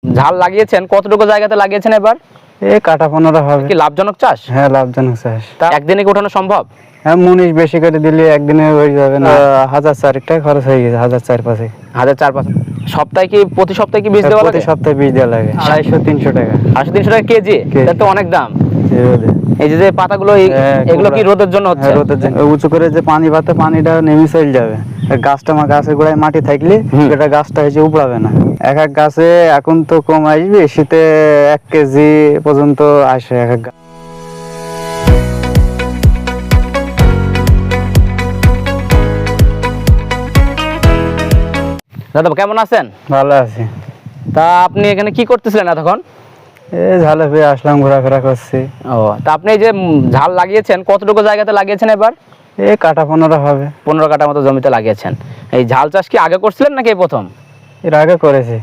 ঝাল লাগিয়েছেন, কতটুকু জায়গাতে লাগিয়েছেন এবার? এই কাটা 15 হবে। কি লাভজনক চাষ? হ্যাঁ, লাভজনক চাষ। তা একদিনে কি ওঠানো সম্ভব? হ্যাঁ, মুনিশ বেশি করে দিলে একদিনে হয়ে যাবে না। 1004 টাকা খরচ হয়ে গেছে, 1004-5। 1004-5 সপ্তাহে কি প্রতি সপ্তাহে কি বীজ দেওয়া লাগে? প্রতি সপ্তাহে বীজ দেওয়া লাগে। 250-300 টাকা। 200-300 টাকা কেজি? এটা তো অনেক দাম। এই যে পাতাগুলো এগুলো কি রোদের জন্য হচ্ছে? হ্যাঁ, রোদের জন্য। উঁচু করে যে পানি পাতে পানিটা নেমে চলে যাবে। গাছের গোড়ায় মাটি থাকলে এটা গাছটা হয়েছে উপড়াবে না। এক এক গাছে এখন তো কম আসবে, শীতে 1 কেজি পর্যন্ত আসে এক এক গাছ। দাদা কেমন আছেন? ভালো আছি। তা আপনি এখানে কি করতেছিলেন এতক্ষণ? এই ঝালে ফিরে আসলাম, ঘোরাফেরা করছি। ও, তা আপনি এই যে ঝাল লাগিয়েছেন, কতটুকু জায়গাতে লাগিয়েছেন এবার? এই কাটা 15 হবে। 15 কাঠা মতো জমিতে লাগিয়েছেন। এই ঝাল চাষ কি আগে করছিলেন নাকি এই প্রথম? এর আগে করেছি।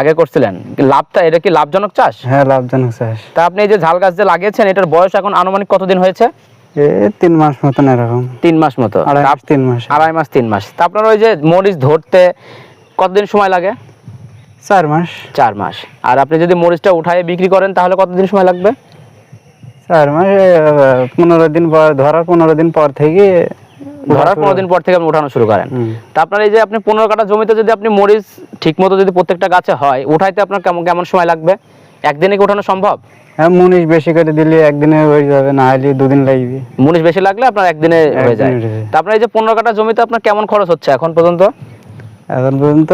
আগে করছিলেন। লাভটা, এটা কি লাভজনক চাষ? হ্যাঁ, লাভজনক চাষ। তা আপনি এই যে ঝাল গাছ যে লাগিয়েছেন, এটার বয়স এখন আনুমানিক কতদিন হয়েছে? এই 3 মাস মতন এরকম। 3 মাস মতো। 3 মাস। 2.5 মাস 3 মাস। তা আপনার ওই যে মরিচ ধরতে কতদিন সময় লাগে? 4 মাস। 4 মাস। আর আপনি যদি মরিচটা উঠায় বিক্রি করেন তাহলে কতদিন সময় লাগবে? 4 মাস। 15 দিন পর, ধরার 15 দিন পর থেকে। ধরার 15 দিন পর থেকে আপনি উঠানো শুরু করেন। তা আপনার এই যে আপনি 15 কাঠা জমিতে যদি আপনি মরিচ ঠিক মতো যদি প্রত্যেকটা গাছে হয়, উঠাইতে আপনার কেমন সময় লাগবে? একদিনে কি উঠানো সম্ভব? হ্যাঁ, মুনিশ বেশি করে দিলে একদিনে হয়ে যাবে, না হলে 2 দিন লাগবে। মুনিশ বেশি লাগলে আপনার একদিনে হয়ে যায়। তা আপনার এই যে 15 কাঠা জমিতে আপনার কেমন খরচ হচ্ছে এখন পর্যন্ত? এখন পর্যন্ত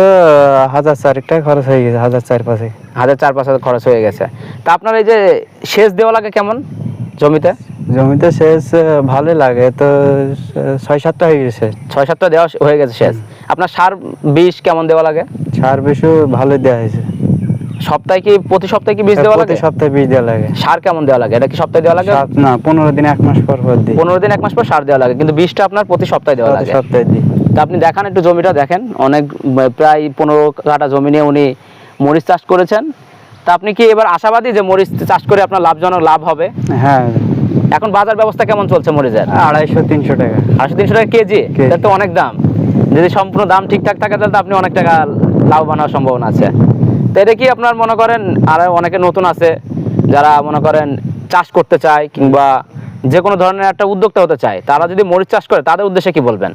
1004 টাকা খরচ হয়ে গেছে, 1004-5। 1004-5 খরচ হয়ে গেছে। তা আপনার এই যে সেচ দেওয়া লাগে কেমন জমিতে? জমিতে সেচ ভালোই লাগে তো, 6-7টা হয়ে গেছে। 6-7টা দেওয়া হয়ে গেছে সেচ। আপনার সার বিষ কেমন দেওয়া লাগে? সার বেশি ভালো দেওয়া হয়েছে। প্রতি সপ্তাহে কি বীজ দেওয়া লাগে? প্রতি সপ্তাহে বীজ দেওয়া লাগে। সার কেমন দেওয়া লাগে? এটা কি সপ্তাহে দেওয়া লাগে? না, 15 দিন 1 মাস পর পর দিই। 15 দিন 1 মাস পর সার দেওয়া লাগে, কিন্তু বীজটা আপনার প্রতি সপ্তাহে দেওয়া লাগে। সপ্তাহে দিই। তা আপনি দেখান একটু জমিটা, দেখেন অনেক প্রায় 15 কাঠা জমি নিয়ে উনি মরিচ চাষ করেছেন। তা আপনি কি এবার আশাবাদী যে মরিচ চাষ করে আপনার লাভ হবে? হ্যাঁ। এখন বাজার ব্যবস্থা কেমন চলছে মরিচের? 250-300 টাকা। 200-300 টাকা কেজি? এটা তো অনেক দাম। যদি সম্পূর্ণ দাম ঠিকঠাক থাকে তাহলে আপনি অনেক টাকা লাভবান হওয়ার সম্ভাবনা আছে। তো এটা কি আপনার মনে করেন, আর অনেকে নতুন আছে যারা মনে করেন চাষ করতে চায় কিংবা যে কোনো ধরনের একটা উদ্যোক্তা হতে চায়, তারা যদি মরিচ চাষ করে তাদের উদ্দেশ্যে কি বলবেন?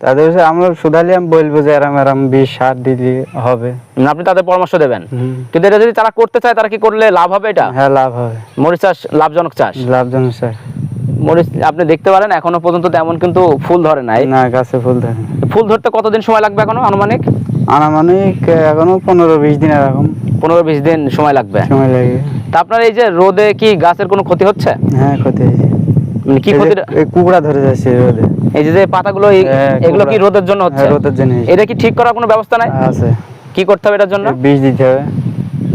তাদের আমরা শুধালি আমি বলবো যে এরম বিষ সার দিলে হবে। আপনি তাদের পরামর্শ দেবেন। কিন্তু এটা যদি তারা করতে চায়, তারা কি করলে লাভ হবে? এটা হ্যাঁ, লাভ হবে। মরিচ চাষ লাভজনক চাষ। লাভজনক চাষ। মরিচ আপনি দেখতে পারেন এখনো পর্যন্ত তেমন কিন্তু ফুল ধরে নাই। না, গাছে ফুল ধরে। ফুল ধরতে কতদিন সময় লাগবে এখনো আনুমানিক? এখনো 15-20 দিন এরকম। 15-20 দিন সময় লাগবে। সময় লাগে। তা আপনার এই যে রোদে কি গাছের কোনো ক্ষতি হচ্ছে? হ্যাঁ, ক্ষতি হয়েছে। কি ক্ষতি? কুকড়া ধরে যাচ্ছে রোদে। এই যে পাতাগুলো এগুলো কি রোদের জন্য হচ্ছে? রোদের জন্য। এটা কি ঠিক করার কোনো ব্যবস্থা নাই? আছে। কি করতে হবে এটার জন্য? বীজ দিতে হবে।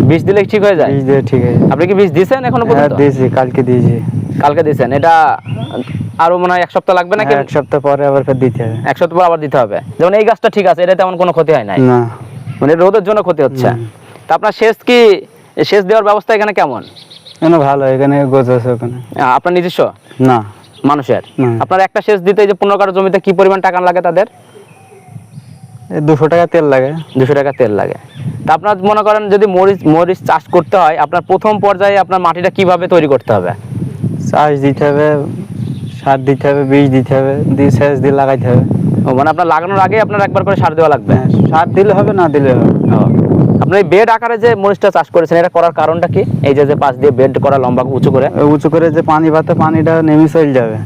বীজ দিলে ঠিক হয়ে যায়? বীজ দিলে ঠিক হয়ে যায়। আপনি কি বীজ দিয়েছেন এখনো পর্যন্ত? হ্যাঁ, দিয়েছি, কালকে দিয়েছি। কালকে দিয়েছেন। এটা আরো মনে হয় 1 সপ্তাহ লাগবে নাকি? 1 সপ্তাহ পরে আবার ফের দিতে হবে। 1 সপ্তাহ পর আবার দিতে হবে। যেমন এই গাছটা ঠিক আছে, এটা তেমন কোনো ক্ষতি হয় নাই। না, মানে রোদের জন্য ক্ষতি হচ্ছে। তা আপনার সেচ দেওয়ার ব্যবস্থা এখানে কেমন? ভালো। এখানে গোছ আছে। ওখানে আপনার নিজস্ব? না, মানুষের। না। আপনার একটা সেচ দিতে যে 15 কাঠা জমিতে কি পরিমাণ টাকা লাগে তাদের? 200 টাকা তেল লাগে। 200 টাকা তেল লাগে। তা আপনার মনে করেন যদি মরিচ চাষ করতে হয়, আপনার প্রথম পর্যায়ে আপনার মাটিটা কিভাবে তৈরি করতে হবে? চাষ দিতে হবে, সার দিতে হবে, বীজ দিতে হবে, দিয়ে সেচ দিয়ে লাগাইতে হবে। মানে আপনার লাগানোর আগে আপনার একবার করে সার দেওয়া লাগবে? সার দিলে হবে, না দিলে হবে। আপনি এই বেড আকারে যে মরিচটা চাষ করেছেন, এটা করার কারণটা কি? এই যে পাশ দিয়ে বেড করা লম্বা উঁচু করে যে পানি পাতে পানিটা নেমে চলে যাবে।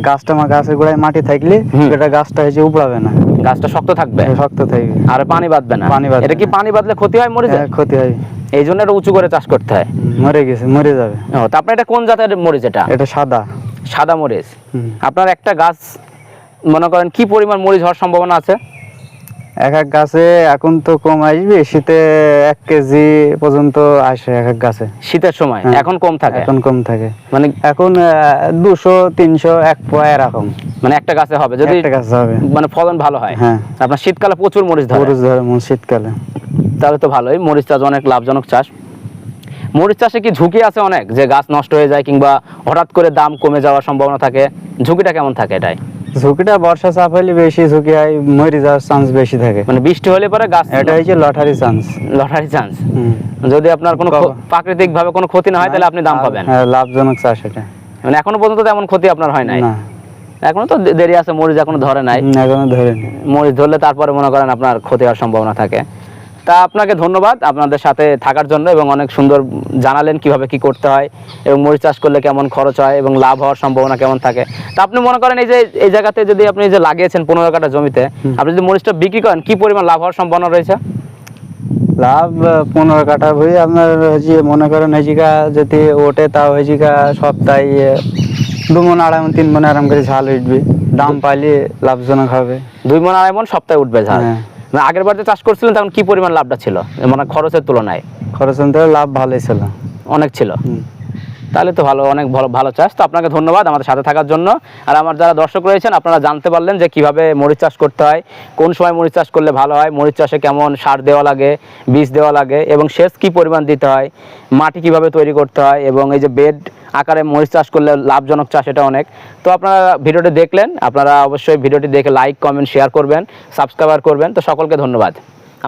গাছের গোড়ায় মাটি থাকলে এটা গাছটা হয়েছে উপড়াবে না। গাছটা শক্ত থাকবে। শক্ত থাকবে আর পানি বাঁধবে না। এটা কি পানি বাঁধলে ক্ষতি হয় মরিচের? ক্ষতি হয়। এই জন্য এটা উঁচু করে চাষ করতে হয়। মরে যাবে। তা আপনার এটা কোন জাতের মরিচ? এটা সাদা মরিচ। আপনার একটা গাছ মনে করেন কি পরিমাণ মরিচ হওয়ার সম্ভাবনা আছে? এক এক গাছে এখন তো কম আসবে, শীতে 1 কেজি পর্যন্ত আসে এক এক গাছে। শীতের সময় এখন কম থাকে? এখন কম থাকে। মানে এখন 200-300 1 পোয়া এরকম। মানে একটা গাছে হবে যদি একটা গাছে হবে, মানে ফলন ভালো হয়। হ্যাঁ। আপনার শীতকালে প্রচুর মরিচ ধরে। শীতকালে তাহলে তো ভালোই। মরিচ চাষ অনেক লাভজনক চাষ। মরিচ চাষে কি ঝুঁকি আছে অনেক, যে গাছ নষ্ট হয়ে যায় কিংবা হঠাৎ করে দাম কমে যাওয়ার সম্ভাবনা থাকে? ঝুঁকিটা কেমন থাকে এটাই? ঝুঁকিটা বর্ষা চাপ হলে বেশি ঝুঁকি হয়, মরে যাওয়ার চান্স বেশি থাকে। মানে বৃষ্টি হলে পরে গাছ এটা হচ্ছে লটারি চান্স। Lottery chance. যদি আপনার কোনো প্রাকৃতিক ভাবে কোনো ক্ষতি না হয় তাহলে আপনি দাম পাবেন। হ্যাঁ, লাভজনক চাষ এটা। মানে এখনো পর্যন্ত তেমন ক্ষতি আপনার হয় নাই? না, এখনো তো দেরি আছে, মরিচ এখনো ধরে নাই। এখনো ধরেনি। মরিচ ধরলে তারপরে মনে করেন আপনার ক্ষতি হওয়ার সম্ভাবনা থাকে। তা আপনাকে ধন্যবাদ আপনাদের সাথে থাকার জন্য, এবং অনেক সুন্দর জানালেন কিভাবে কি করতে হয় এবং মরিচ চাষ করলে কেমন খরচ হয় এবং লাভ হওয়ার সম্ভাবনা কেমন থাকে। তা আপনি মনে করেন এই যে এই জায়গাতে যদি আপনি যে লাগিয়েছেন 15 কাঠা জমিতে, আপনি যদি মরিচটা বিক্রি করেন কি পরিমাণ লাভ হওয়ার সম্ভাবনা রয়েছে? লাভ 15 কাঠা বই আপনার হচ্ছে মনে করেন হয়েছিকা যদি ওঠে তাও হয়েছিকা সপ্তাহে 2 মণ 2.5 মণ 3 মণ আরাম করে ঝাল উঠবে, দাম পাইলে লাভজনক হবে। 2 মণ 2.5 মণ সপ্তাহে উঠবে ঝাল। হ্যাঁ। মানে আগের বার যে চাষ করছিলেন তখন কি পরিমাণ লাভটা ছিল মানে খরচের তুলনায়? খরচ অন্তরে লাভ ভালোই ছিল। অনেক ছিল। তাহলে তো ভালো, অনেক ভালো ভালো চাষ। তো আপনাকে ধন্যবাদ আমাদের সাথে থাকার জন্য। আর আমার যারা দর্শক রয়েছেন আপনারা জানতে পারলেন যে কিভাবে মরিচ চাষ করতে হয়, কোন সময় মরিচ চাষ করলে ভালো হয়, মরিচ চাষে কেমন সার দেওয়া লাগে, বীজ দেওয়া লাগে এবং সেচ কী পরিমাণ দিতে হয়, মাটি কিভাবে তৈরি করতে হয়, এবং এই যে বেড আকারে মরিচ চাষ করলে লাভজনক চাষ এটা অনেক। তো আপনারা ভিডিওটি দেখলেন, আপনারা অবশ্যই ভিডিওটি দেখে লাইক কমেন্ট শেয়ার করবেন, সাবস্ক্রাইব করবেন। তো সকলকে ধন্যবাদ।